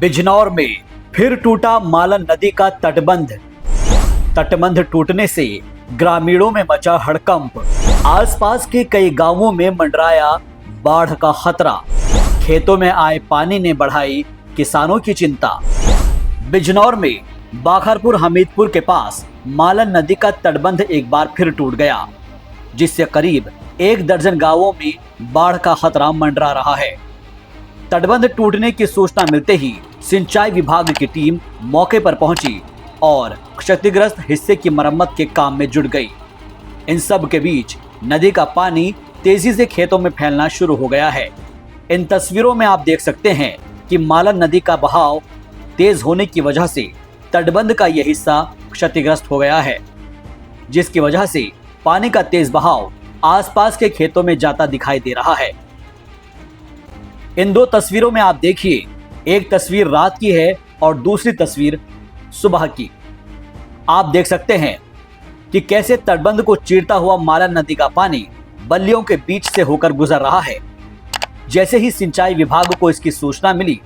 बिजनौर में फिर टूटा मालन नदी का तटबंध। तटबंध टूटने से ग्रामीणों में मचा हड़कंप। आसपास के कई गांवों में मंडराया बाढ़ का खतरा। खेतों में आए पानी ने बढ़ाई किसानों की चिंता। बिजनौर में बाखरपुर हमीदपुर के पास मालन नदी का तटबंध एक बार फिर टूट गया, जिससे करीब 1 दर्जन गांवों में बाढ़ का खतरा मंडरा रहा है। तटबंध टूटने की सूचना मिलते ही सिंचाई विभाग की टीम मौके पर पहुंची और क्षतिग्रस्त हिस्से की मरम्मत के काम में जुट गई। इन सब के बीच नदी का पानी तेजी से खेतों में फैलना शुरू हो गया है। इन तस्वीरों में आप देख सकते हैं कि मालन नदी का बहाव तेज होने की वजह से तटबंध का यह हिस्सा क्षतिग्रस्त हो गया है, जिसकी वजह से पानी का तेज बहाव आसपास के खेतों में जाता दिखाई दे रहा है। इन 2 तस्वीरों में आप देखिए, एक तस्वीर रात की है और दूसरी तस्वीर सुबह की। आप देख सकते हैं कि कैसे तटबंध को चीरता हुआ मालन नदी का पानी बल्लियों के बीच से होकर गुजर रहा है। जैसे ही सिंचाई विभाग को इसकी सूचना मिली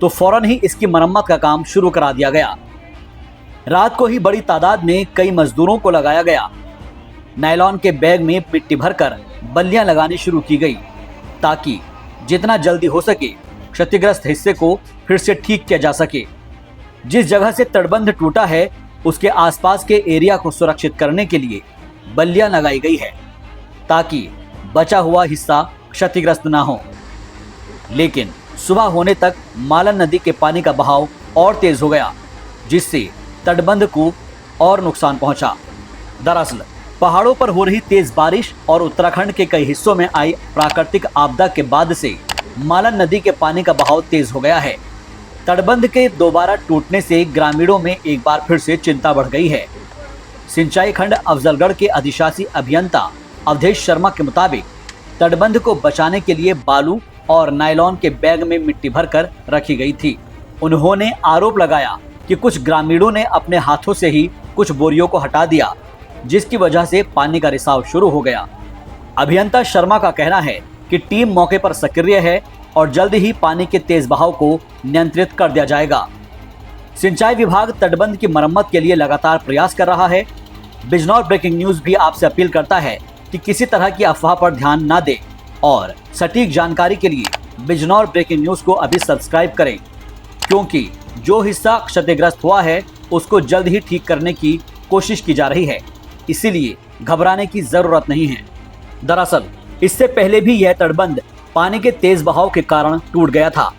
तो फौरन ही इसकी मरम्मत का काम शुरू करा दिया गया। रात को ही बड़ी तादाद में कई मजदूरों को लगाया गया। नायलॉन के बैग में मिट्टी भरकर बल्लियां लगानी शुरू की गई, ताकि जितना जल्दी हो सके क्षतिग्रस्त हिस्से को फिर से ठीक किया जा सके। जिस जगह से तटबंध टूटा है उसके आसपास के एरिया को सुरक्षित करने के लिए बल्लियां लगाई गई है, ताकि बचा हुआ हिस्सा क्षतिग्रस्त ना हो। लेकिन सुबह होने तक मालन नदी के पानी का बहाव और तेज हो गया, जिससे तटबंध को और नुकसान पहुंचा। दरअसल पहाड़ों पर हो रही तेज बारिश और उत्तराखंड के कई हिस्सों में आई प्राकृतिक आपदा के बाद से मालन नदी के पानी का बहाव तेज हो गया है। तटबंध के दोबारा टूटने से ग्रामीणों में एक बार फिर से चिंता बढ़ गई है। सिंचाई खंड अफजलगढ़ के अधिशासी अभियंता अवधेश शर्मा के मुताबिक तटबंध को बचाने के लिए बालू और नायलॉन के बैग में मिट्टी भरकर रखी गई थी। उन्होंने आरोप लगाया कि कुछ ग्रामीणों ने अपने हाथों से ही कुछ बोरियों को हटा दिया, जिसकी वजह से पानी का रिसाव शुरू हो गया। अभियंता शर्मा का कहना है कि टीम मौके पर सक्रिय है और जल्द ही पानी के तेज बहाव को नियंत्रित कर दिया जाएगा। सिंचाई विभाग तटबंध की मरम्मत के लिए लगातार प्रयास कर रहा है। बिजनौर ब्रेकिंग न्यूज भी आपसे अपील करता है कि किसी तरह की अफवाह पर ध्यान न दें और सटीक जानकारी के लिए बिजनौर ब्रेकिंग न्यूज को अभी सब्सक्राइब करें, क्योंकि जो हिस्सा क्षतिग्रस्त हुआ है उसको जल्द ही ठीक करने की कोशिश की जा रही है। इसीलिए घबराने की जरूरत नहीं है। दरअसल इससे पहले भी यह तटबंध पानी के तेज बहाव के कारण टूट गया था।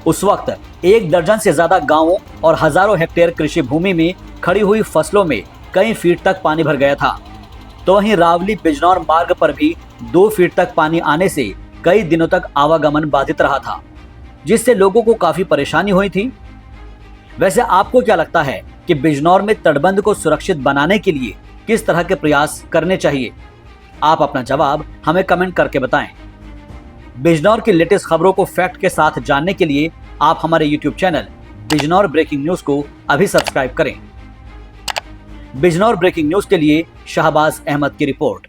उस वक्त 1 दर्जन से ज्यादा गांवों और हजारों हेक्टेयर कृषि भूमि में खड़ी हुई फसलों में कई फीट तक पानी भर गया था। तो वहीं रावली बिजनौर मार्ग पर भी 2 फीट तक पानी आने से कई दिनों तक आवागमन बाधित रहा था, जिससे लोगों को काफी परेशानी हुई थी। वैसे आपको क्या लगता है कि बिजनौर में तटबंध को सुरक्षित बनाने के लिए किस तरह के प्रयास करने चाहिए? आप अपना जवाब हमें कमेंट करके बताएं। बिजनौर की लेटेस्ट खबरों को फैक्ट के साथ जानने के लिए आप हमारे YouTube channel Bijnor breaking news को अभी सब्सक्राइब करें। बिजनौर ब्रेकिंग न्यूज के लिए शाहबाज अहमद की रिपोर्ट।